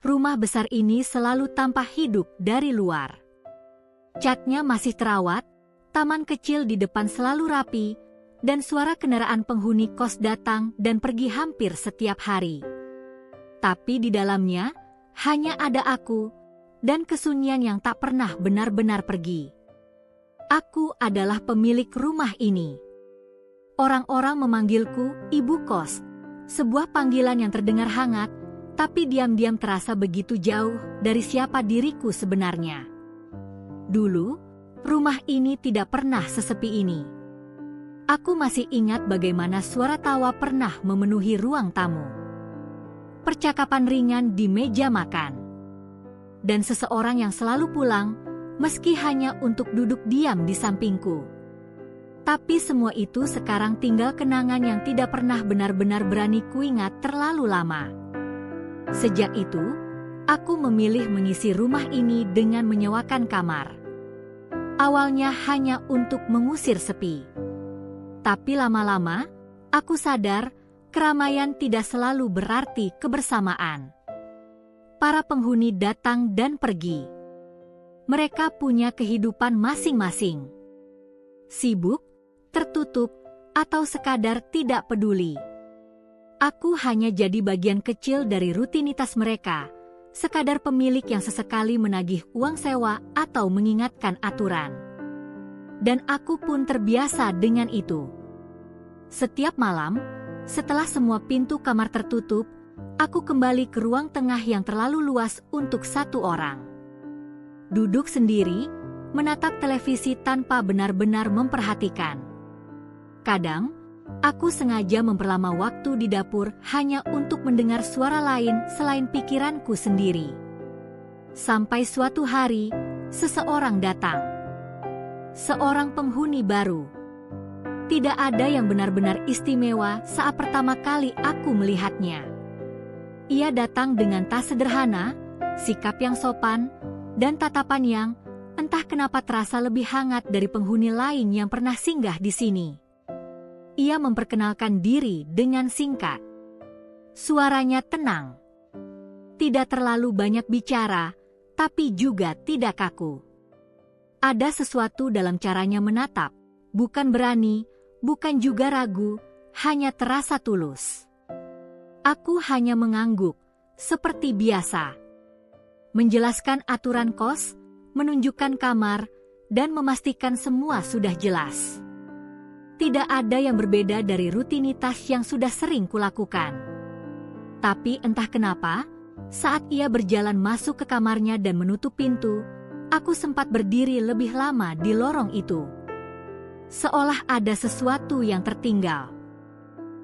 Rumah besar ini selalu tampak hidup dari luar. Catnya masih terawat, taman kecil di depan selalu rapi, dan suara kendaraan penghuni kos datang dan pergi hampir setiap hari. Tapi di dalamnya, hanya ada aku, dan kesunyian yang tak pernah benar-benar pergi. Aku adalah pemilik rumah ini. Orang-orang memanggilku ibu kos, sebuah panggilan yang terdengar hangat, tapi diam-diam terasa begitu jauh dari siapa diriku sebenarnya. Dulu, rumah ini tidak pernah sesepi ini. Aku masih ingat bagaimana suara tawa pernah memenuhi ruang tamu. Percakapan ringan di meja makan. Dan seseorang yang selalu pulang, meski hanya untuk duduk diam di sampingku. Tapi semua itu sekarang tinggal kenangan yang tidak pernah benar-benar berani kuingat terlalu lama. Sejak itu, aku memilih mengisi rumah ini dengan menyewakan kamar. Awalnya hanya untuk mengusir sepi. Tapi lama-lama, aku sadar keramaian tidak selalu berarti kebersamaan. Para penghuni datang dan pergi. Mereka punya kehidupan masing-masing. Sibuk, tertutup, atau sekadar tidak peduli. Aku hanya jadi bagian kecil dari rutinitas mereka, sekadar pemilik yang sesekali menagih uang sewa atau mengingatkan aturan. Dan aku pun terbiasa dengan itu. Setiap malam, setelah semua pintu kamar tertutup, aku kembali ke ruang tengah yang terlalu luas untuk satu orang. Duduk sendiri, menatap televisi tanpa benar-benar memperhatikan. Kadang, aku sengaja memperlama waktu di dapur hanya untuk mendengar suara lain selain pikiranku sendiri. Sampai suatu hari, seseorang datang. Seorang penghuni baru. Tidak ada yang benar-benar istimewa saat pertama kali aku melihatnya. Ia datang dengan tas sederhana, sikap yang sopan, dan tatapan yang entah kenapa terasa lebih hangat dari penghuni lain yang pernah singgah di sini. Ia memperkenalkan diri dengan singkat. Suaranya tenang. Tidak terlalu banyak bicara, tapi juga tidak kaku. Ada sesuatu dalam caranya menatap, bukan berani, bukan juga ragu, hanya terasa tulus. Aku hanya mengangguk, seperti biasa. Menjelaskan aturan kos, menunjukkan kamar, dan memastikan semua sudah jelas. Tidak ada yang berbeda dari rutinitas yang sudah sering kulakukan. Tapi entah kenapa, saat ia berjalan masuk ke kamarnya dan menutup pintu, aku sempat berdiri lebih lama di lorong itu. Seolah ada sesuatu yang tertinggal.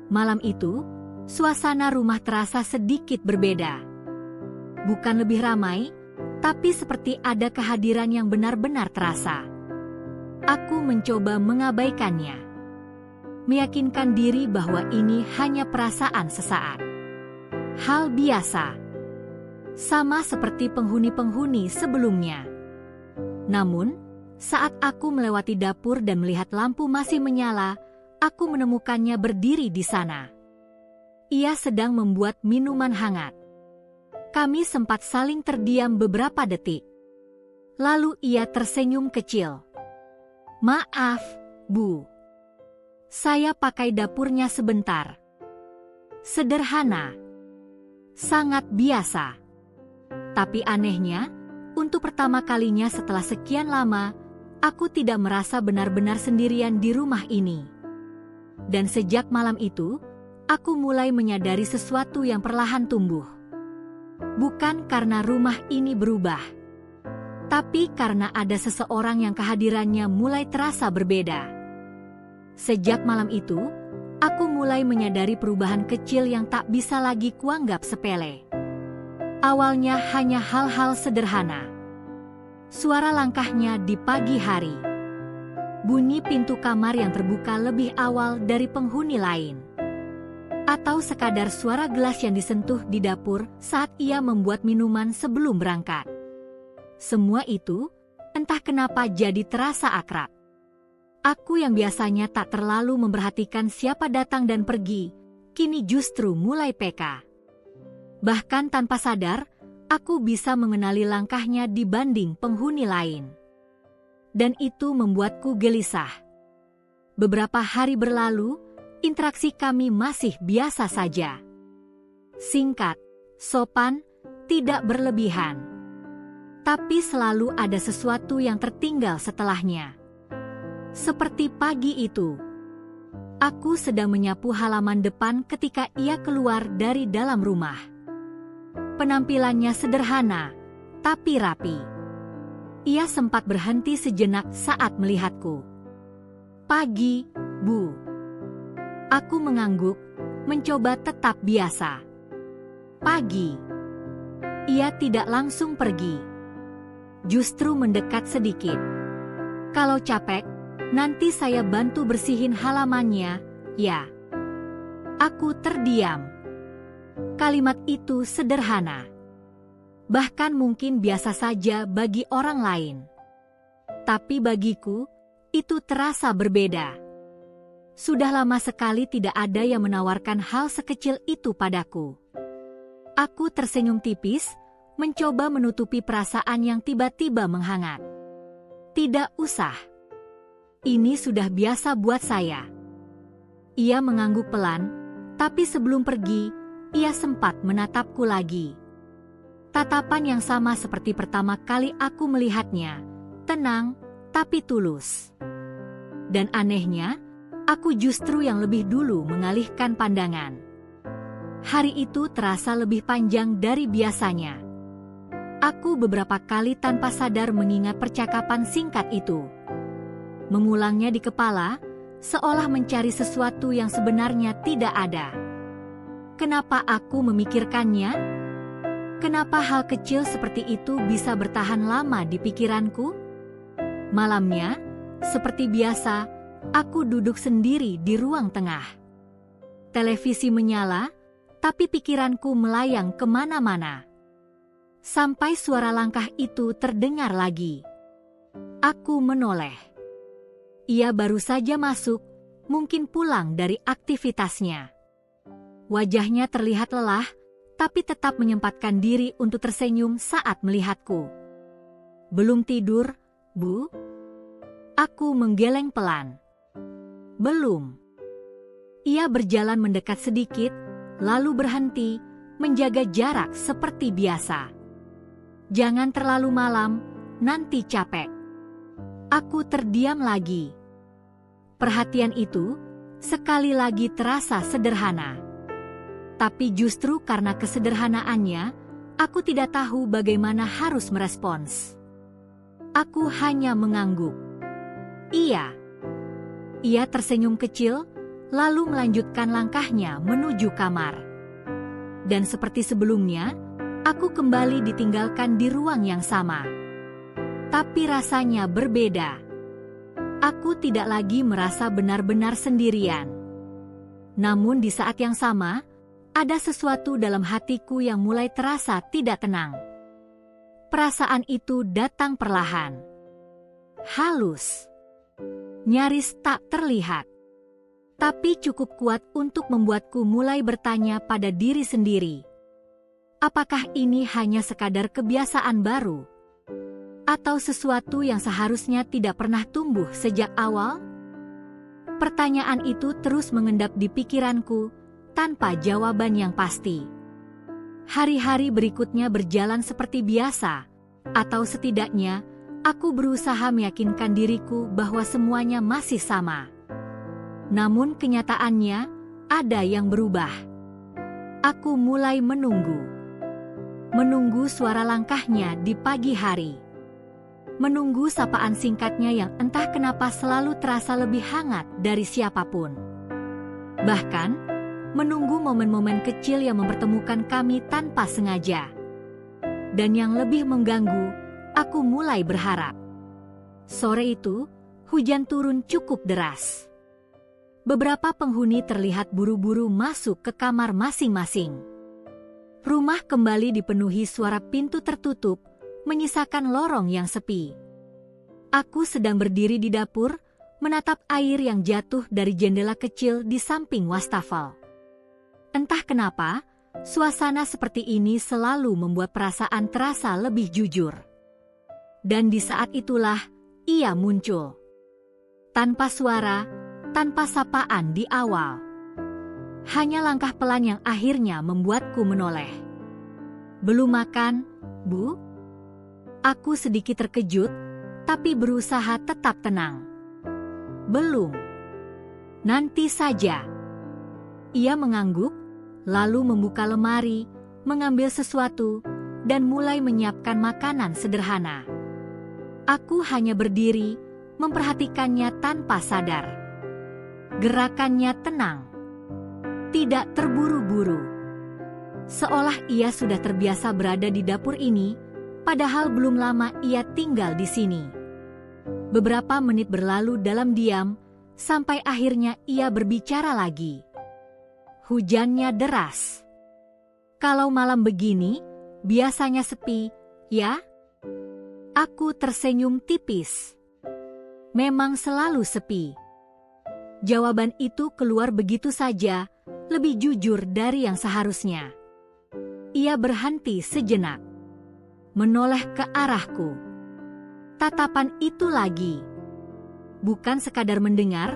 Malam itu, suasana rumah terasa sedikit berbeda. Bukan lebih ramai, tapi seperti ada kehadiran yang benar-benar terasa. Aku mencoba mengabaikannya. Meyakinkan diri bahwa ini hanya perasaan sesaat. Hal biasa. Sama seperti penghuni-penghuni sebelumnya. Namun, saat aku melewati dapur dan melihat lampu masih menyala, aku menemukannya berdiri di sana. Ia sedang membuat minuman hangat. Kami sempat saling terdiam beberapa detik. Lalu ia tersenyum kecil. "Maaf, Bu. Saya pakai dapurnya sebentar." Sederhana. Sangat biasa. Tapi anehnya, untuk pertama kalinya setelah sekian lama, aku tidak merasa benar-benar sendirian di rumah ini. Dan sejak malam itu, aku mulai menyadari sesuatu yang perlahan tumbuh. Bukan karena rumah ini berubah, tapi karena ada seseorang yang kehadirannya mulai terasa berbeda. Sejak malam itu, aku mulai menyadari perubahan kecil yang tak bisa lagi kuanggap sepele. Awalnya hanya hal-hal sederhana. Suara langkahnya di pagi hari. Bunyi pintu kamar yang terbuka lebih awal dari penghuni lain. Atau sekadar suara gelas yang disentuh di dapur saat ia membuat minuman sebelum berangkat. Semua itu, entah kenapa jadi terasa akrab. Aku yang biasanya tak terlalu memperhatikan siapa datang dan pergi, kini justru mulai peka. Bahkan tanpa sadar, Aku bisa mengenali langkahnya dibanding penghuni lain. Dan itu membuatku gelisah. Beberapa hari berlalu, interaksi kami masih biasa saja. Singkat, sopan, tidak berlebihan. Tapi selalu ada sesuatu yang tertinggal setelahnya. Seperti pagi itu. Aku sedang menyapu halaman depan ketika ia keluar dari dalam rumah. Penampilannya sederhana, tapi rapi. Ia sempat berhenti sejenak saat melihatku. "Pagi, Bu." Aku mengangguk, mencoba tetap biasa. "Pagi." Ia tidak langsung pergi. Justru mendekat sedikit. "Kalau capek, nanti saya bantu bersihin halamannya, ya." Aku terdiam. Kalimat itu sederhana. Bahkan mungkin biasa saja bagi orang lain. Tapi bagiku, itu terasa berbeda. Sudah lama sekali tidak ada yang menawarkan hal sekecil itu padaku. Aku tersenyum tipis, mencoba menutupi perasaan yang tiba-tiba menghangat. "Tidak usah. Ini sudah biasa buat saya." Ia mengangguk pelan, tapi sebelum pergi, ia sempat menatapku lagi. Tatapan yang sama seperti pertama kali aku melihatnya, tenang, tapi tulus. Dan anehnya, aku justru yang lebih dulu mengalihkan pandangan. Hari itu terasa lebih panjang dari biasanya. Aku beberapa kali tanpa sadar mengingat percakapan singkat itu. Mengulangnya di kepala, seolah mencari sesuatu yang sebenarnya tidak ada. Kenapa aku memikirkannya? Kenapa hal kecil seperti itu bisa bertahan lama di pikiranku? Malamnya, seperti biasa, aku duduk sendiri di ruang tengah. Televisi menyala, tapi pikiranku melayang kemana-mana. Sampai suara langkah itu terdengar lagi. Aku menoleh. Ia baru saja masuk, mungkin pulang dari aktivitasnya. Wajahnya terlihat lelah, tapi tetap menyempatkan diri untuk tersenyum saat melihatku. "Belum tidur, Bu?" Aku menggeleng pelan. "Belum." Ia berjalan mendekat sedikit, lalu berhenti, menjaga jarak seperti biasa. "Jangan terlalu malam, nanti capek." Aku terdiam lagi. Perhatian itu, sekali lagi terasa sederhana. Tapi justru karena kesederhanaannya, aku tidak tahu bagaimana harus merespons. Aku hanya mengangguk. "Iya." Ia tersenyum kecil, lalu melanjutkan langkahnya menuju kamar. Dan seperti sebelumnya, aku kembali ditinggalkan di ruang yang sama. Tapi rasanya berbeda. Aku tidak lagi merasa benar-benar sendirian. Namun di saat yang sama, ada sesuatu dalam hatiku yang mulai terasa tidak tenang. Perasaan itu datang perlahan. Halus. Nyaris tak terlihat. Tapi cukup kuat untuk membuatku mulai bertanya pada diri sendiri. Apakah ini hanya sekadar kebiasaan baru? Atau sesuatu yang seharusnya tidak pernah tumbuh sejak awal? Pertanyaan itu terus mengendap di pikiranku, tanpa jawaban yang pasti. Hari-hari berikutnya berjalan seperti biasa, atau setidaknya, aku berusaha meyakinkan diriku bahwa semuanya masih sama. Namun kenyataannya, ada yang berubah. Aku mulai menunggu. Menunggu suara langkahnya di pagi hari. Menunggu sapaan singkatnya yang entah kenapa selalu terasa lebih hangat dari siapapun. Bahkan, menunggu momen-momen kecil yang mempertemukan kami tanpa sengaja. Dan yang lebih mengganggu, aku mulai berharap. Sore itu, hujan turun cukup deras. Beberapa penghuni terlihat buru-buru masuk ke kamar masing-masing. Rumah kembali dipenuhi suara pintu tertutup, menyisakan lorong yang sepi. Aku sedang berdiri di dapur, menatap air yang jatuh dari jendela kecil di samping wastafel. Entah kenapa, suasana seperti ini selalu membuat perasaan terasa lebih jujur. Dan di saat itulah ia muncul. Tanpa suara, tanpa sapaan di awal. Hanya langkah pelan yang akhirnya membuatku menoleh. "Belum makan, Bu?" Aku sedikit terkejut, tapi berusaha tetap tenang. "Belum. Nanti saja." Ia mengangguk, lalu membuka lemari, mengambil sesuatu, dan mulai menyiapkan makanan sederhana. Aku hanya berdiri, memperhatikannya tanpa sadar. Gerakannya tenang, tidak terburu-buru. Seolah ia sudah terbiasa berada di dapur ini, padahal belum lama ia tinggal di sini. Beberapa menit berlalu dalam diam, sampai akhirnya ia berbicara lagi. "Hujannya deras. Kalau malam begini, biasanya sepi, ya?" Aku tersenyum tipis. Memang selalu sepi. Jawaban itu keluar begitu saja, lebih jujur dari yang seharusnya. Ia berhenti sejenak, menoleh ke arahku. Tatapan itu lagi. Bukan sekadar mendengar,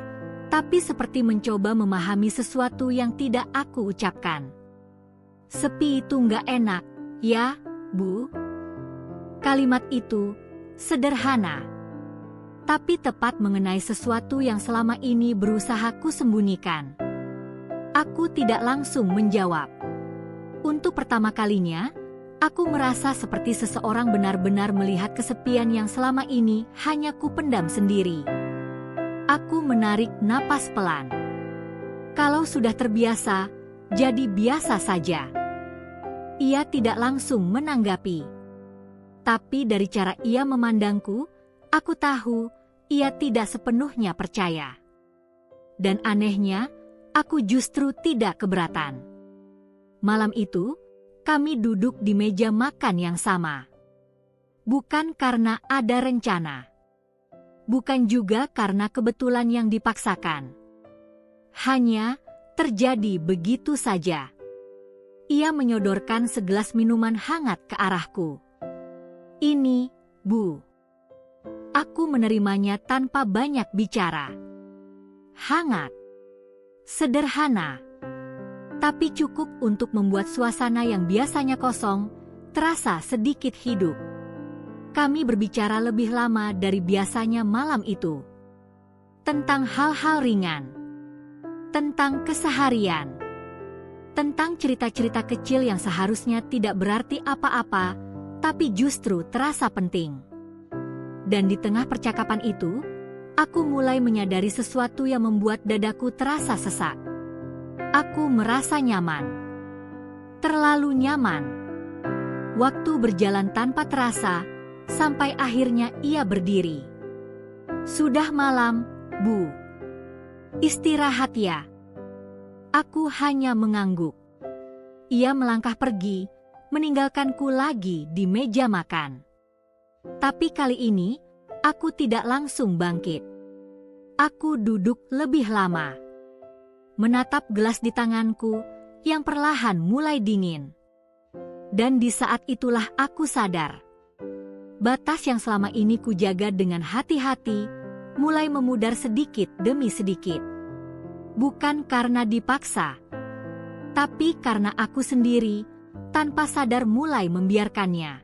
tapi seperti mencoba memahami sesuatu yang tidak aku ucapkan. "Sepi itu nggak enak, ya, Bu?" Kalimat itu sederhana, tapi tepat mengenai sesuatu yang selama ini berusaha kusembunyikan. Aku tidak langsung menjawab. Untuk pertama kalinya, aku merasa seperti seseorang benar-benar melihat kesepian yang selama ini hanya kupendam sendiri. Aku menarik napas pelan. Kalau sudah terbiasa, jadi biasa saja. Ia tidak langsung menanggapi. Tapi dari cara ia memandangku, aku tahu ia tidak sepenuhnya percaya. Dan anehnya, aku justru tidak keberatan. Malam itu, kami duduk di meja makan yang sama. Bukan karena ada rencana. Bukan juga karena kebetulan yang dipaksakan. Hanya terjadi begitu saja. Ia menyodorkan segelas minuman hangat ke arahku. "Ini, Bu." Aku menerimanya tanpa banyak bicara. Hangat, sederhana, tapi cukup untuk membuat suasana yang biasanya kosong terasa sedikit hidup. Kami berbicara lebih lama dari biasanya malam itu. Tentang hal-hal ringan, tentang keseharian, tentang cerita-cerita kecil yang seharusnya tidak berarti apa-apa, tapi justru terasa penting. Dan di tengah percakapan itu, aku mulai menyadari sesuatu yang membuat dadaku terasa sesak. Aku merasa nyaman. Terlalu nyaman. Waktu berjalan tanpa terasa, sampai akhirnya ia berdiri. "Sudah malam, Bu. Istirahat ya." Aku hanya mengangguk. Ia melangkah pergi, meninggalkanku lagi di meja makan. Tapi kali ini, aku tidak langsung bangkit. Aku duduk lebih lama, menatap gelas di tanganku yang perlahan mulai dingin. Dan di saat itulah aku sadar. Batas yang selama ini kujaga dengan hati-hati, mulai memudar sedikit demi sedikit. Bukan karena dipaksa, tapi karena aku sendiri, tanpa sadar mulai membiarkannya.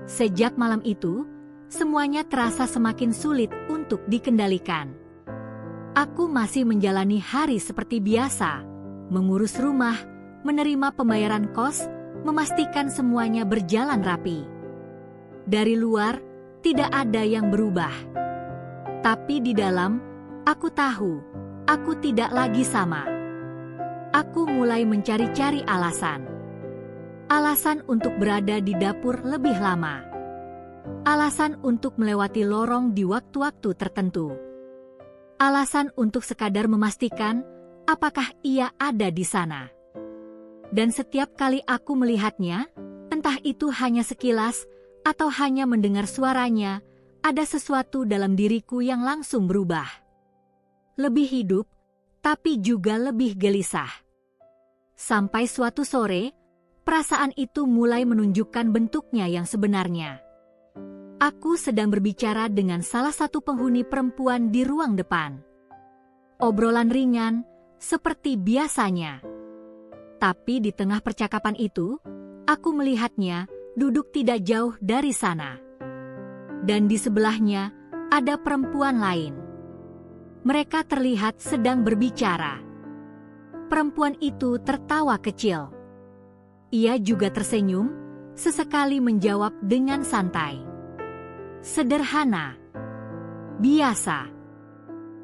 Sejak malam itu, semuanya terasa semakin sulit untuk dikendalikan. Aku masih menjalani hari seperti biasa, mengurus rumah, menerima pembayaran kos, memastikan semuanya berjalan rapi. Dari luar, tidak ada yang berubah. Tapi di dalam, aku tahu, aku tidak lagi sama. Aku mulai mencari-cari alasan. Alasan untuk berada di dapur lebih lama. Alasan untuk melewati lorong di waktu-waktu tertentu. Alasan untuk sekadar memastikan apakah ia ada di sana. Dan setiap kali aku melihatnya, entah itu hanya sekilas atau hanya mendengar suaranya, ada sesuatu dalam diriku yang langsung berubah. Lebih hidup, tapi juga lebih gelisah. Sampai suatu sore, perasaan itu mulai menunjukkan bentuknya yang sebenarnya. Aku sedang berbicara dengan salah satu penghuni perempuan di ruang depan. Obrolan ringan, seperti biasanya. Tapi di tengah percakapan itu, aku melihatnya duduk tidak jauh dari sana. Dan di sebelahnya ada perempuan lain. Mereka terlihat sedang berbicara. Perempuan itu tertawa kecil. Ia juga tersenyum, sesekali menjawab dengan santai. Sederhana. Biasa.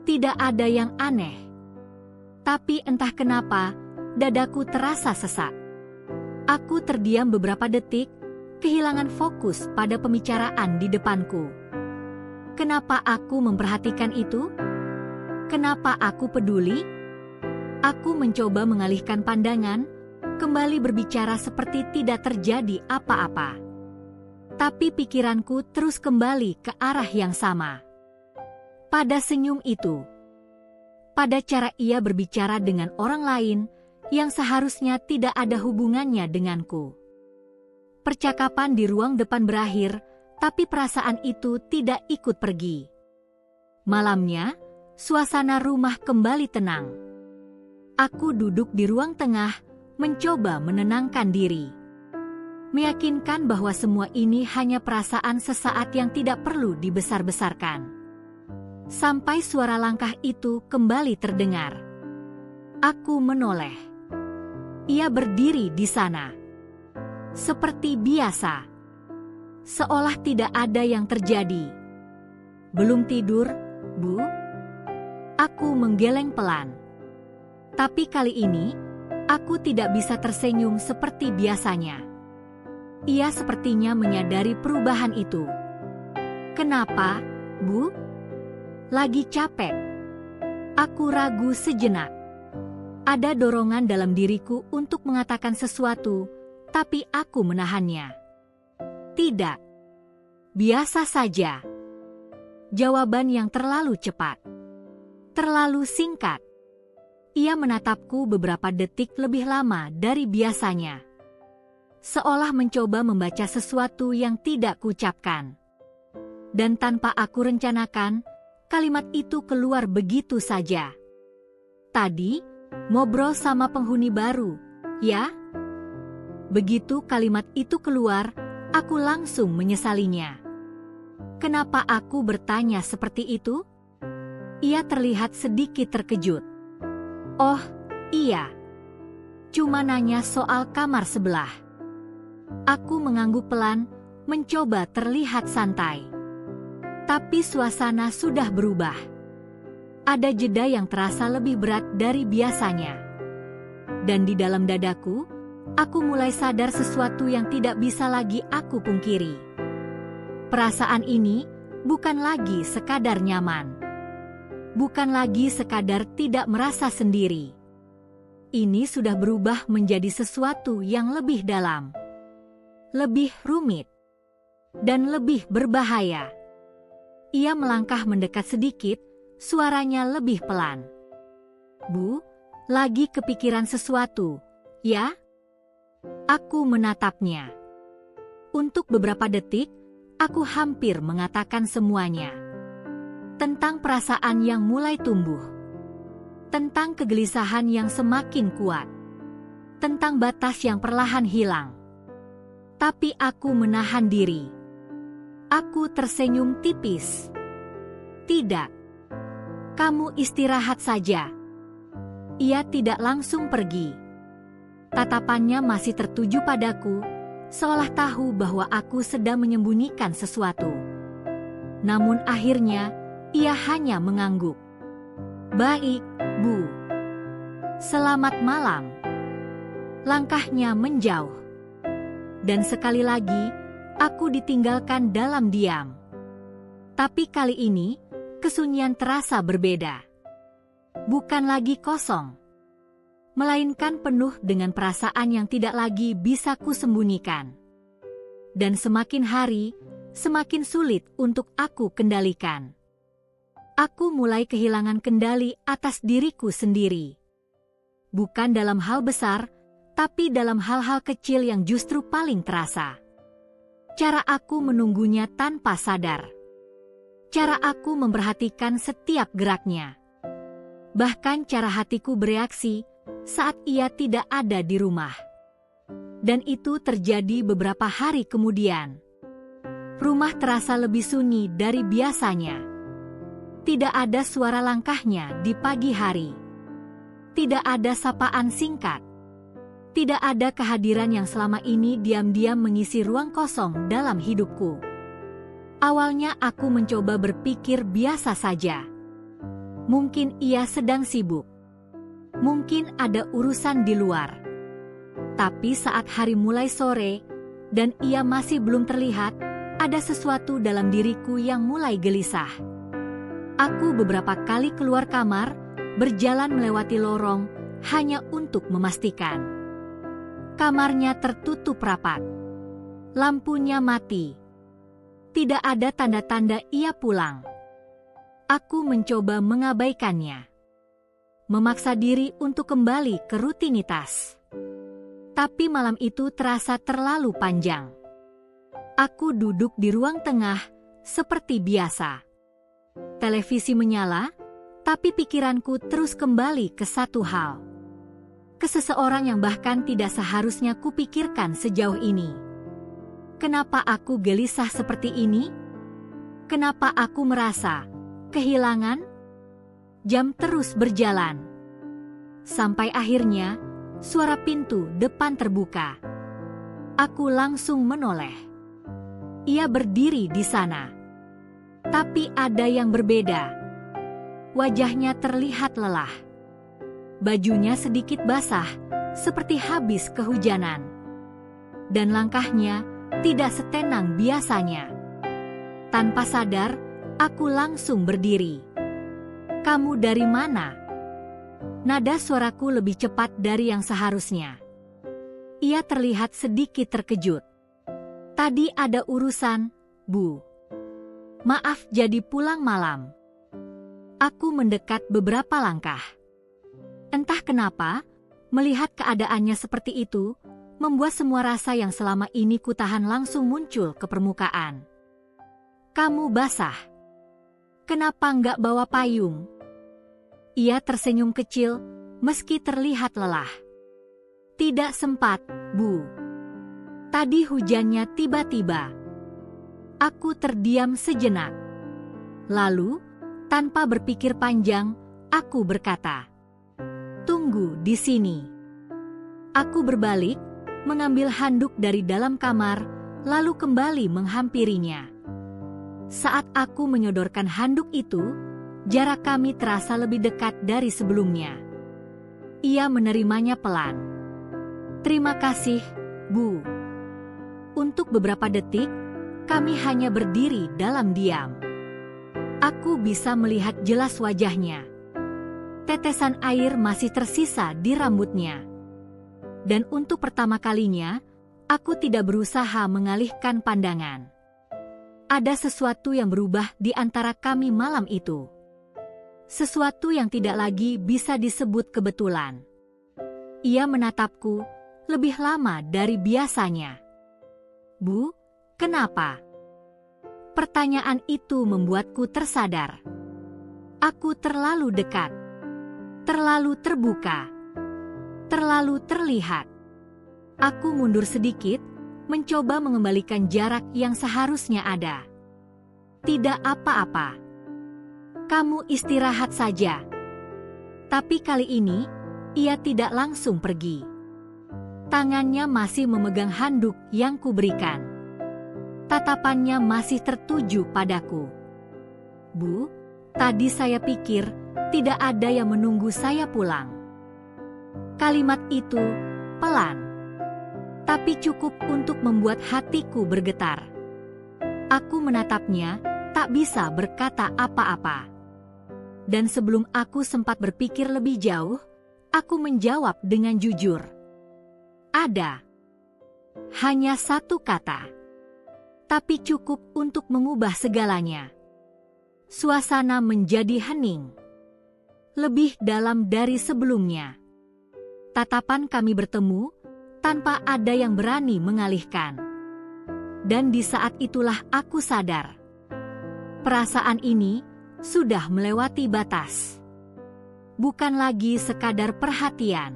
Tidak ada yang aneh. Tapi entah kenapa, dadaku terasa sesak. Aku terdiam beberapa detik, kehilangan fokus pada pembicaraan di depanku. Kenapa aku memperhatikan itu? Kenapa aku peduli? Aku mencoba mengalihkan pandangan, kembali berbicara seperti tidak terjadi apa-apa. Tapi pikiranku terus kembali ke arah yang sama. Pada senyum itu. Pada cara ia berbicara dengan orang lain yang seharusnya tidak ada hubungannya denganku. Percakapan di ruang depan berakhir, tapi perasaan itu tidak ikut pergi. Malamnya, suasana rumah kembali tenang. Aku duduk di ruang tengah, mencoba menenangkan diri. Meyakinkan bahwa semua ini hanya perasaan sesaat yang tidak perlu dibesar-besarkan. Sampai suara langkah itu kembali terdengar. Aku menoleh. Ia berdiri di sana. Seperti biasa. Seolah tidak ada yang terjadi. Belum tidur, Bu? Aku menggeleng pelan. Tapi kali ini, aku tidak bisa tersenyum seperti biasanya. Ia sepertinya menyadari perubahan itu. Kenapa, Bu? Lagi capek. Aku ragu sejenak. Ada dorongan dalam diriku untuk mengatakan sesuatu, tapi aku menahannya. Tidak. Biasa saja. Jawaban yang terlalu cepat. Terlalu singkat. Ia menatapku beberapa detik lebih lama dari biasanya. Seolah mencoba membaca sesuatu yang tidak kuucapkan. Dan tanpa aku rencanakan, kalimat itu keluar begitu saja. Tadi, ngobrol sama penghuni baru, ya? Begitu kalimat itu keluar, aku langsung menyesalinya. Kenapa aku bertanya seperti itu? Ia terlihat sedikit terkejut. Oh, iya. Cuma nanya soal kamar sebelah. Aku mengangguk pelan, mencoba terlihat santai. Tapi suasana sudah berubah. Ada jeda yang terasa lebih berat dari biasanya. Dan di dalam dadaku, aku mulai sadar sesuatu yang tidak bisa lagi aku pungkiri. Perasaan ini bukan lagi sekadar nyaman. Bukan lagi sekadar tidak merasa sendiri. Ini sudah berubah menjadi sesuatu yang lebih dalam. Lebih rumit, dan lebih berbahaya. Ia melangkah mendekat sedikit, suaranya lebih pelan. Bu, lagi kepikiran sesuatu, ya? Aku menatapnya. Untuk beberapa detik, aku hampir mengatakan semuanya. Tentang perasaan yang mulai tumbuh. Tentang kegelisahan yang semakin kuat. Tentang batas yang perlahan hilang. Tapi aku menahan diri. Aku tersenyum tipis. Tidak. Kamu istirahat saja. Ia tidak langsung pergi. Tatapannya masih tertuju padaku, seolah tahu bahwa aku sedang menyembunyikan sesuatu. Namun akhirnya, ia hanya mengangguk. Baik, Bu. Selamat malam. Langkahnya menjauh. Dan sekali lagi, aku ditinggalkan dalam diam. Tapi kali ini, kesunyian terasa berbeda. Bukan lagi kosong, melainkan penuh dengan perasaan yang tidak lagi bisa kusembunyikan. Dan semakin hari, semakin sulit untuk aku kendalikan. Aku mulai kehilangan kendali atas diriku sendiri. Bukan dalam hal besar, tapi dalam hal-hal kecil yang justru paling terasa. Cara aku menunggunya tanpa sadar. Cara aku memperhatikan setiap geraknya. Bahkan cara hatiku bereaksi saat ia tidak ada di rumah. Dan itu terjadi beberapa hari kemudian. Rumah terasa lebih sunyi dari biasanya. Tidak ada suara langkahnya di pagi hari. Tidak ada sapaan singkat. Tidak ada kehadiran yang selama ini diam-diam mengisi ruang kosong dalam hidupku. Awalnya aku mencoba berpikir biasa saja. Mungkin ia sedang sibuk. Mungkin ada urusan di luar. Tapi saat hari mulai sore dan ia masih belum terlihat, ada sesuatu dalam diriku yang mulai gelisah. Aku beberapa kali keluar kamar, berjalan melewati lorong, hanya untuk memastikan. Kamarnya tertutup rapat. Lampunya mati. Tidak ada tanda-tanda ia pulang. Aku mencoba mengabaikannya. Memaksa diri untuk kembali ke rutinitas. Tapi malam itu terasa terlalu panjang. Aku duduk di ruang tengah, seperti biasa. Televisi menyala, tapi pikiranku terus kembali ke satu hal. Ke seseorang yang bahkan tidak seharusnya kupikirkan sejauh ini. Kenapa aku gelisah seperti ini? Kenapa aku merasa kehilangan? Jam terus berjalan. Sampai akhirnya, suara pintu depan terbuka. Aku langsung menoleh. Ia berdiri di sana. Tapi ada yang berbeda. Wajahnya terlihat lelah. Bajunya sedikit basah, seperti habis kehujanan. Dan langkahnya tidak setenang biasanya. Tanpa sadar, aku langsung berdiri. "Kamu dari mana?" Nada suaraku lebih cepat dari yang seharusnya. Ia terlihat sedikit terkejut. "Tadi ada urusan, Bu. Maaf jadi pulang malam." Aku mendekat beberapa langkah. Entah kenapa, melihat keadaannya seperti itu, membuat semua rasa yang selama ini kutahan langsung muncul ke permukaan. "Kamu basah. Kenapa nggak bawa payung?" Ia tersenyum kecil, meski terlihat lelah. "Tidak sempat, Bu. Tadi hujannya tiba-tiba." Aku terdiam sejenak. Lalu, tanpa berpikir panjang, aku berkata, "Tunggu di sini." Aku berbalik, mengambil handuk dari dalam kamar, lalu kembali menghampirinya. Saat aku menyodorkan handuk itu, jarak kami terasa lebih dekat dari sebelumnya. Ia menerimanya pelan. "Terima kasih, Bu." Untuk beberapa detik, kami hanya berdiri dalam diam. Aku bisa melihat jelas wajahnya. Tetesan air masih tersisa di rambutnya. Dan untuk pertama kalinya, aku tidak berusaha mengalihkan pandangan. Ada sesuatu yang berubah di antara kami malam itu. Sesuatu yang tidak lagi bisa disebut kebetulan. Ia menatapku lebih lama dari biasanya. "Bu, kenapa?" Pertanyaan itu membuatku tersadar. Aku terlalu dekat, terlalu terbuka, terlalu terlihat. Aku mundur sedikit, mencoba mengembalikan jarak yang seharusnya ada. "Tidak apa-apa. Kamu istirahat saja." Tapi kali ini, ia tidak langsung pergi. Tangannya masih memegang handuk yang kuberikan. Tatapannya masih tertuju padaku. "Bu, tadi saya pikir tidak ada yang menunggu saya pulang." Kalimat itu pelan, tapi cukup untuk membuat hatiku bergetar. Aku menatapnya, tak bisa berkata apa-apa. Dan sebelum aku sempat berpikir lebih jauh, aku menjawab dengan jujur. "Ada." Hanya satu kata. Tapi cukup untuk mengubah segalanya. Suasana menjadi hening. Lebih dalam dari sebelumnya. Tatapan kami bertemu, tanpa ada yang berani mengalihkan. Dan di saat itulah aku sadar. Perasaan ini sudah melewati batas. Bukan lagi sekadar perhatian.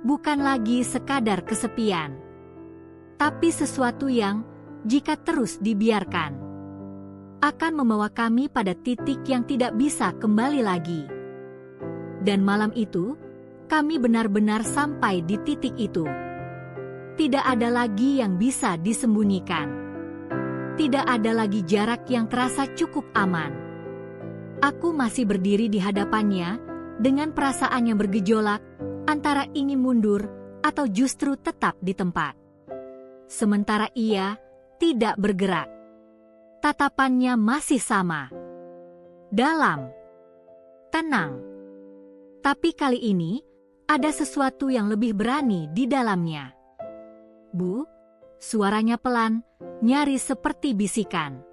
Bukan lagi sekadar kesepian. Tapi sesuatu yang, jika terus dibiarkan, akan membawa kami pada titik yang tidak bisa kembali lagi. Dan malam itu, kami benar-benar sampai di titik itu. Tidak ada lagi yang bisa disembunyikan. Tidak ada lagi jarak yang terasa cukup aman. Aku masih berdiri di hadapannya dengan perasaan yang bergejolak antara ingin mundur atau justru tetap di tempat. Sementara ia tidak bergerak. Tatapannya masih sama. Dalam. Tenang. Tapi kali ini ada sesuatu yang lebih berani di dalamnya. Bu, suaranya pelan, nyaris seperti bisikan.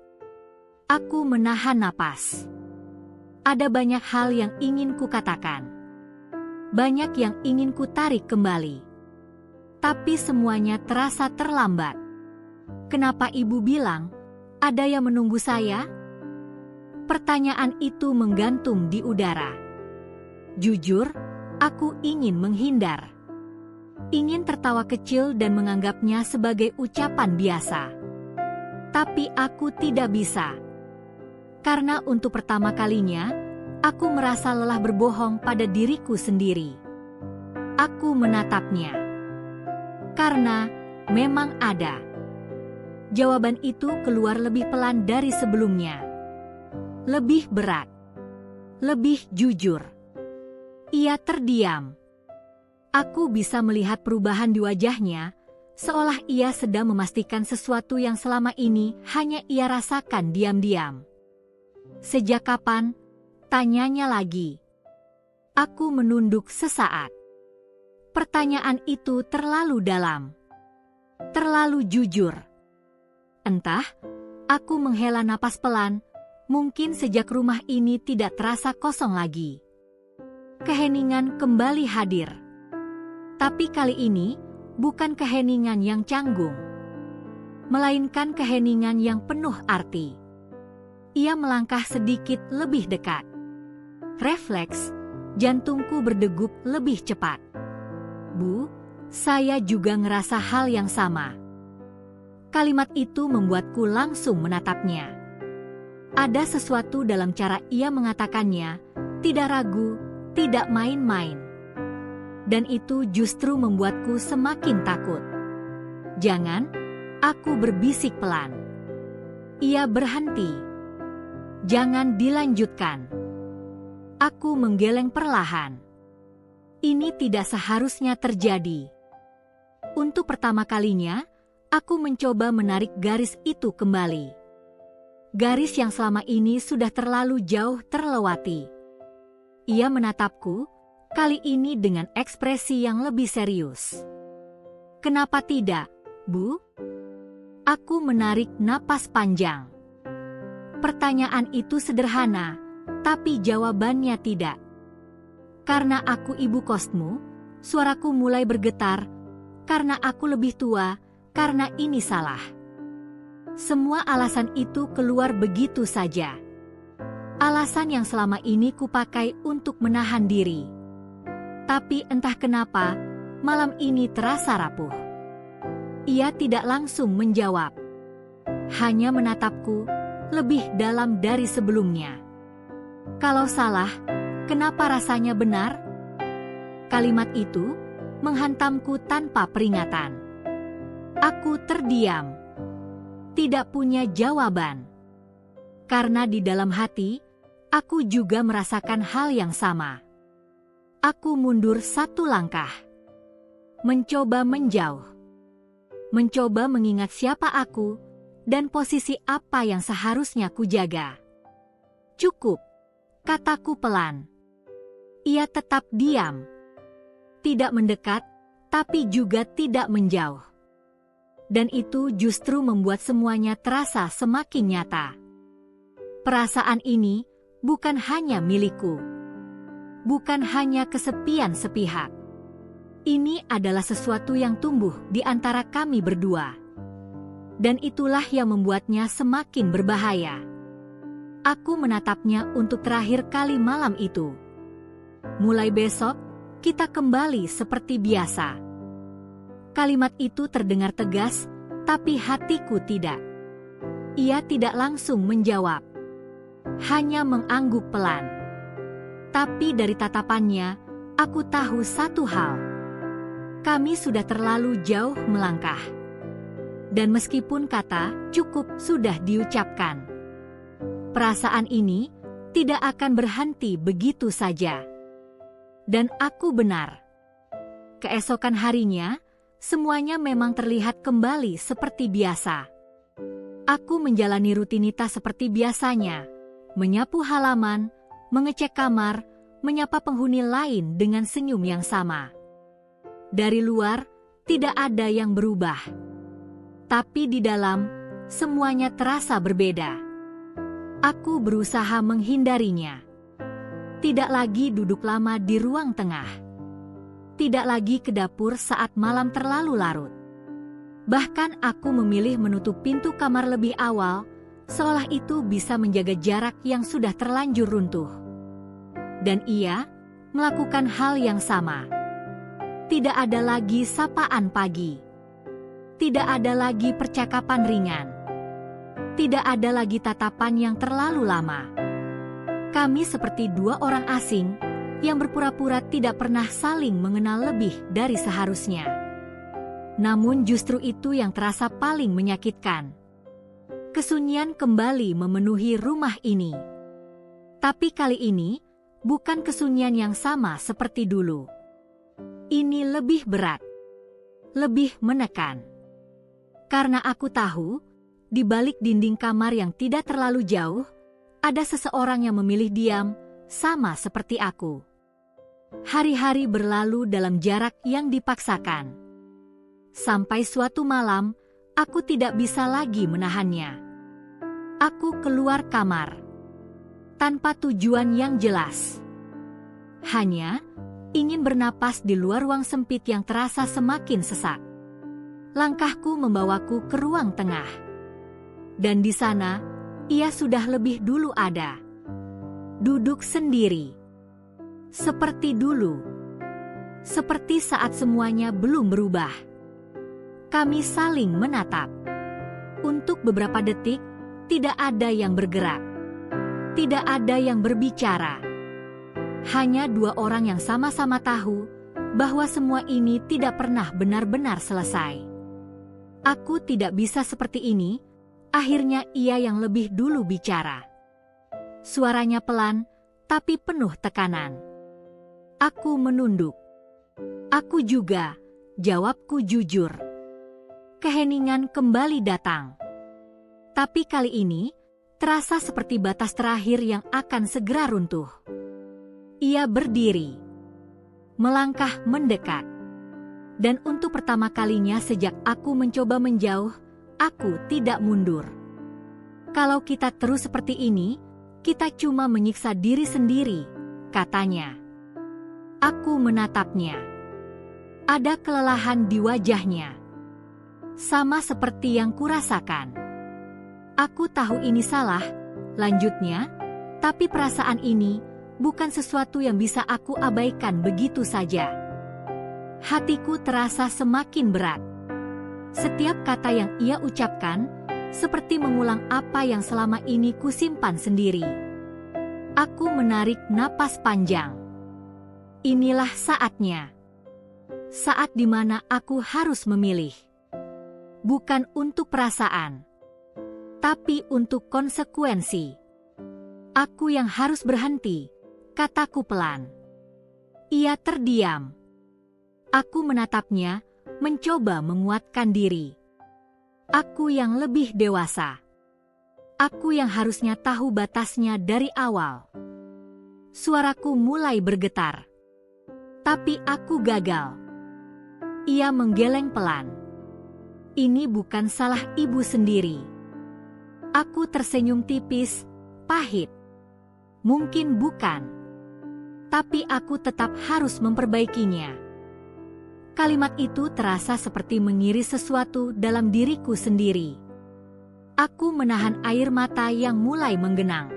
Aku menahan napas. Ada banyak hal yang ingin kukatakan. Banyak yang ingin kutarik kembali. Tapi semuanya terasa terlambat. Kenapa ibu bilang, ada yang menunggu saya? Pertanyaan itu menggantung di udara. Jujur, aku ingin menghindar. Ingin tertawa kecil dan menganggapnya sebagai ucapan biasa. Tapi aku tidak bisa. Karena untuk pertama kalinya, aku merasa lelah berbohong pada diriku sendiri. Aku menatapnya. Karena memang ada. Jawaban itu keluar lebih pelan dari sebelumnya. Lebih berat. Lebih jujur. Ia terdiam. Aku bisa melihat perubahan di wajahnya, seolah ia sedang memastikan sesuatu yang selama ini hanya ia rasakan diam-diam. Sejak kapan? Tanyanya lagi. Aku menunduk sesaat. Pertanyaan itu terlalu dalam. Terlalu jujur. Entah, aku menghela napas pelan, mungkin sejak rumah ini tidak terasa kosong lagi. Keheningan kembali hadir. Tapi kali ini, bukan keheningan yang canggung. Melainkan keheningan yang penuh arti. Ia melangkah sedikit lebih dekat. Refleks, jantungku berdegup lebih cepat. Bu, saya juga ngerasa hal yang sama. Kalimat itu membuatku langsung menatapnya. Ada sesuatu dalam cara ia mengatakannya, tidak ragu, tidak main-main. Dan itu justru membuatku semakin takut. Jangan, aku berbisik pelan. Ia berhenti. Jangan dilanjutkan. Aku menggeleng perlahan. Ini tidak seharusnya terjadi. Untuk pertama kalinya, aku mencoba menarik garis itu kembali. Garis yang selama ini sudah terlalu jauh terlewati. Ia menatapku, kali ini dengan ekspresi yang lebih serius. Kenapa tidak, Bu? Aku menarik napas panjang. Pertanyaan itu sederhana, tapi jawabannya tidak. Karena aku ibu kosmu, suaraku mulai bergetar. Karena aku lebih tua, karena ini salah. Semua alasan itu keluar begitu saja. Alasan yang selama ini kupakai untuk menahan diri. Tapi entah kenapa, malam ini terasa rapuh. Ia tidak langsung menjawab. Hanya menatapku, lebih dalam dari sebelumnya. Kalau salah, kenapa rasanya benar? Kalimat itu menghantamku tanpa peringatan. Aku terdiam. Tidak punya jawaban. Karena di dalam hati, aku juga merasakan hal yang sama. Aku mundur satu langkah. Mencoba menjauh. Mencoba mengingat siapa aku dan posisi apa yang seharusnya kujaga. Cukup, kataku pelan. Ia tetap diam. Tidak mendekat, tapi juga tidak menjauh. Dan itu justru membuat semuanya terasa semakin nyata. Perasaan ini bukan hanya milikku. Bukan hanya kesepian sepihak. Ini adalah sesuatu yang tumbuh di antara kami berdua. Dan itulah yang membuatnya semakin berbahaya. Aku menatapnya untuk terakhir kali malam itu. Mulai besok, kita kembali seperti biasa. Kalimat itu terdengar tegas, tapi hatiku tidak. Ia tidak langsung menjawab. Hanya mengangguk pelan. Tapi dari tatapannya, aku tahu satu hal. Kami sudah terlalu jauh melangkah. Dan meskipun kata "cukup" sudah diucapkan, perasaan ini tidak akan berhenti begitu saja. Dan aku benar. Keesokan harinya, semuanya memang terlihat kembali seperti biasa. Aku menjalani rutinitas seperti biasanya, menyapu halaman, mengecek kamar, menyapa penghuni lain dengan senyum yang sama. Dari luar, tidak ada yang berubah. Tapi di dalam, semuanya terasa berbeda. Aku berusaha menghindarinya. Tidak lagi duduk lama di ruang tengah. Tidak lagi ke dapur saat malam terlalu larut. Bahkan aku memilih menutup pintu kamar lebih awal, seolah itu bisa menjaga jarak yang sudah terlanjur runtuh. Dan ia melakukan hal yang sama. Tidak ada lagi sapaan pagi. Tidak ada lagi percakapan ringan. Tidak ada lagi tatapan yang terlalu lama. Kami seperti dua orang asing yang berpura-pura tidak pernah saling mengenal lebih dari seharusnya. Namun justru itu yang terasa paling menyakitkan. Kesunyian kembali memenuhi rumah ini. Tapi kali ini, bukan kesunyian yang sama seperti dulu. Ini lebih berat. Lebih menekan. Karena aku tahu, di balik dinding kamar yang tidak terlalu jauh, ada seseorang yang memilih diam, sama seperti aku. Hari-hari berlalu dalam jarak yang dipaksakan. Sampai suatu malam, aku tidak bisa lagi menahannya. Aku keluar kamar. Tanpa tujuan yang jelas. Hanya ingin bernapas di luar ruang sempit yang terasa semakin sesak. Langkahku membawaku ke ruang tengah. Dan di sana, ia sudah lebih dulu ada. Duduk sendiri. Seperti dulu. Seperti saat semuanya belum berubah. Kami saling menatap. Untuk beberapa detik, tidak ada yang bergerak. Tidak ada yang berbicara. Hanya dua orang yang sama-sama tahu bahwa semua ini tidak pernah benar-benar selesai. Aku tidak bisa seperti ini. Akhirnya ia yang lebih dulu bicara. Suaranya pelan, tapi penuh tekanan. Aku menunduk. Aku juga, jawabku jujur. Keheningan kembali datang. Tapi kali ini, terasa seperti batas terakhir yang akan segera runtuh. Ia berdiri. Melangkah mendekat. Dan untuk pertama kalinya sejak aku mencoba menjauh, aku tidak mundur. Kalau kita terus seperti ini, kita cuma menyiksa diri sendiri, katanya. Aku menatapnya. Ada kelelahan di wajahnya. Sama seperti yang kurasakan. Aku tahu ini salah, lanjutnya, tapi perasaan ini bukan sesuatu yang bisa aku abaikan begitu saja. Hatiku terasa semakin berat. Setiap kata yang ia ucapkan, seperti mengulang apa yang selama ini kusimpan sendiri. Aku menarik napas panjang. Inilah saatnya. Saat di mana aku harus memilih. Bukan untuk perasaan, tapi untuk konsekuensi. Aku yang harus berhenti, kataku pelan. Ia terdiam. Aku menatapnya, mencoba menguatkan diri. Aku yang lebih dewasa. Aku yang harusnya tahu batasnya dari awal. Suaraku mulai bergetar. Tapi aku gagal. Ia menggeleng pelan. Ini bukan salah ibu sendiri. Aku tersenyum tipis, pahit. Mungkin bukan. Tapi aku tetap harus memperbaikinya. Kalimat itu terasa seperti mengiris sesuatu dalam diriku sendiri. Aku menahan air mata yang mulai menggenang.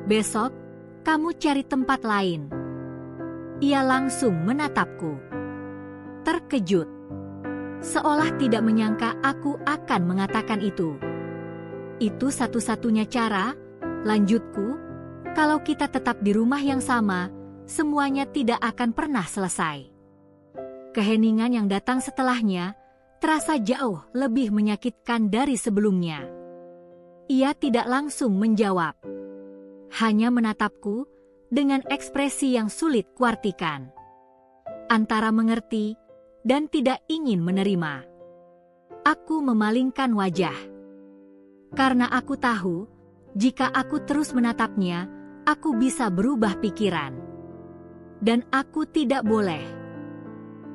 "Besok, kamu cari tempat lain." Ia langsung menatapku. Terkejut. Seolah tidak menyangka aku akan mengatakan itu. "Itu satu-satunya cara," lanjutku, "kalau kita tetap di rumah yang sama, semuanya tidak akan pernah selesai." Keheningan yang datang setelahnya terasa jauh lebih menyakitkan dari sebelumnya. Ia tidak langsung menjawab. Hanya menatapku dengan ekspresi yang sulit kuartikan. Antara mengerti dan tidak ingin menerima. Aku memalingkan wajah. Karena aku tahu, jika aku terus menatapnya, aku bisa berubah pikiran. Dan aku tidak boleh.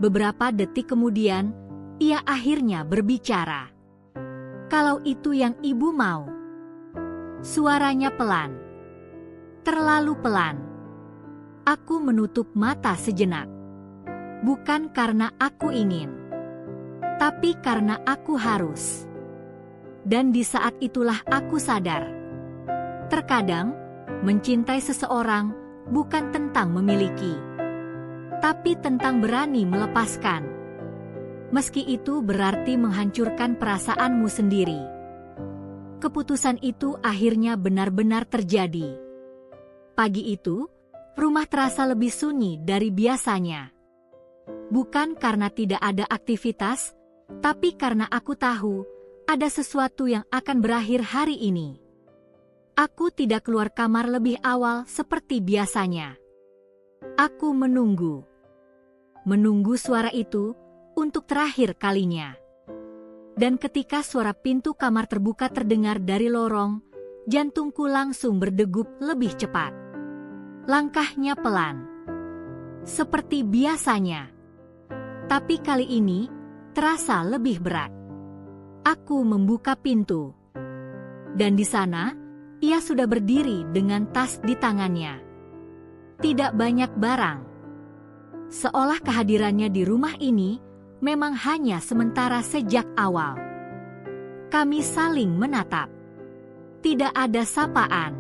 Beberapa detik kemudian, ia akhirnya berbicara. "Kalau itu yang ibu mau." Suaranya pelan. Terlalu pelan. Aku menutup mata sejenak. Bukan karena aku ingin, tapi karena aku harus. Dan di saat itulah aku sadar. Terkadang, mencintai seseorang bukan tentang memiliki, tapi tentang berani melepaskan. Meski itu berarti menghancurkan perasaanmu sendiri. Keputusan itu akhirnya benar-benar terjadi. Pagi itu, rumah terasa lebih sunyi dari biasanya. Bukan karena tidak ada aktivitas, tapi karena aku tahu ada sesuatu yang akan berakhir hari ini. Aku tidak keluar kamar lebih awal seperti biasanya. Aku menunggu. Menunggu suara itu untuk terakhir kalinya. Dan ketika suara pintu kamar terbuka terdengar dari lorong, jantungku langsung berdegup lebih cepat. Langkahnya pelan. Seperti biasanya. Tapi kali ini terasa lebih berat. Aku membuka pintu. Dan di sana, ia sudah berdiri dengan tas di tangannya. Tidak banyak barang. Seolah kehadirannya di rumah ini memang hanya sementara sejak awal. Kami saling menatap. Tidak ada sapaan.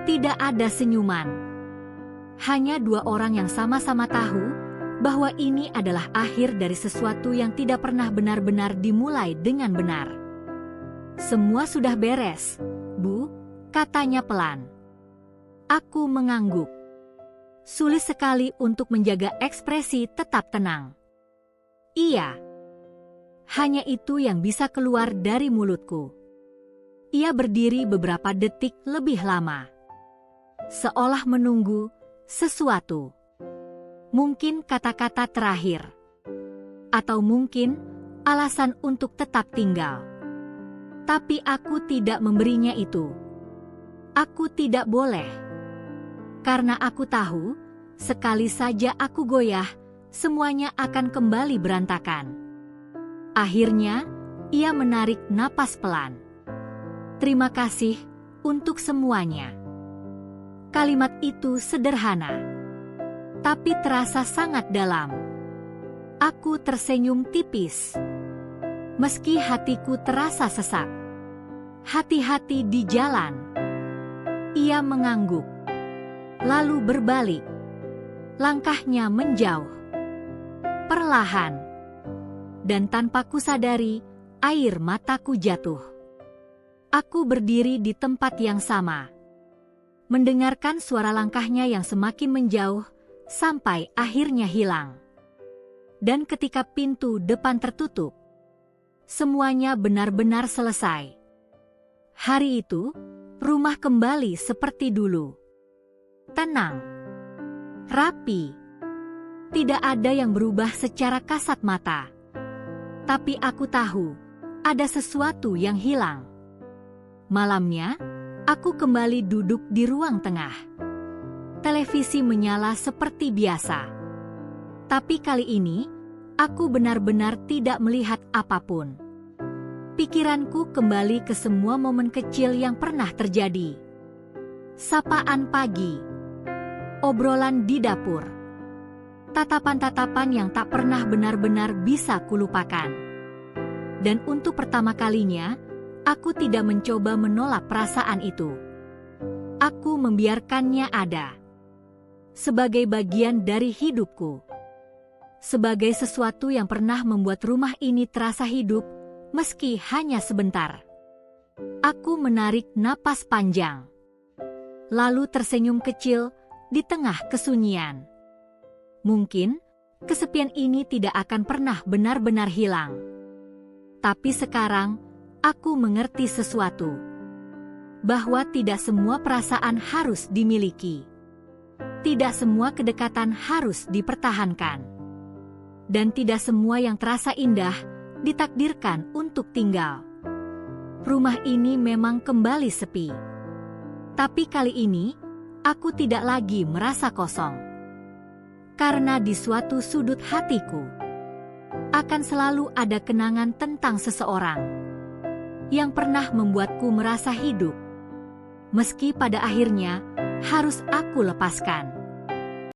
Tidak ada senyuman. Hanya dua orang yang sama-sama tahu bahwa ini adalah akhir dari sesuatu yang tidak pernah benar-benar dimulai dengan benar. "Semua sudah beres, Bu," katanya pelan. Aku mengangguk. Sulit sekali untuk menjaga ekspresi tetap tenang. "Iya." Hanya itu yang bisa keluar dari mulutku. Ia berdiri beberapa detik lebih lama. Seolah menunggu sesuatu. Mungkin kata-kata terakhir. Atau mungkin alasan untuk tetap tinggal. Tapi aku tidak memberinya itu. Aku tidak boleh. Karena aku tahu, sekali saja aku goyah, semuanya akan kembali berantakan. Akhirnya, ia menarik napas pelan. "Terima kasih untuk semuanya." Kalimat itu sederhana, tapi terasa sangat dalam. Aku tersenyum tipis. Meski hatiku terasa sesak. "Hati-hati di jalan." Ia mengangguk. Lalu berbalik. Langkahnya menjauh. Perlahan. Dan tanpa kusadari, air mataku jatuh. Aku berdiri di tempat yang sama. Mendengarkan suara langkahnya yang semakin menjauh, sampai akhirnya hilang. Dan ketika pintu depan tertutup, semuanya benar-benar selesai. Hari itu, rumah kembali seperti dulu. Tenang. Rapi. Tidak ada yang berubah secara kasat mata. Tapi aku tahu, ada sesuatu yang hilang. Malamnya, aku kembali duduk di ruang tengah. Televisi menyala seperti biasa. Tapi kali ini, aku benar-benar tidak melihat apapun. Pikiranku kembali ke semua momen kecil yang pernah terjadi. Sapaan pagi. Obrolan di dapur. tatapan-tatapan yang tak pernah benar-benar bisa kulupakan. Dan untuk pertama kalinya, aku tidak mencoba menolak perasaan itu. Aku membiarkannya ada. Sebagai bagian dari hidupku. Sebagai sesuatu yang pernah membuat rumah ini terasa hidup, meski hanya sebentar. Aku menarik napas panjang. Lalu tersenyum kecil di tengah kesunyian. Mungkin, kesepian ini tidak akan pernah benar-benar hilang. Tapi sekarang, aku mengerti sesuatu. Bahwa tidak semua perasaan harus dimiliki. Tidak semua kedekatan harus dipertahankan. Dan tidak semua yang terasa indah ditakdirkan untuk tinggal. Rumah ini memang kembali sepi. Tapi kali ini, aku tidak lagi merasa kosong. Karena di suatu sudut hatiku, akan selalu ada kenangan tentang seseorang yang pernah membuatku merasa hidup. Meski pada akhirnya harus aku lepaskan.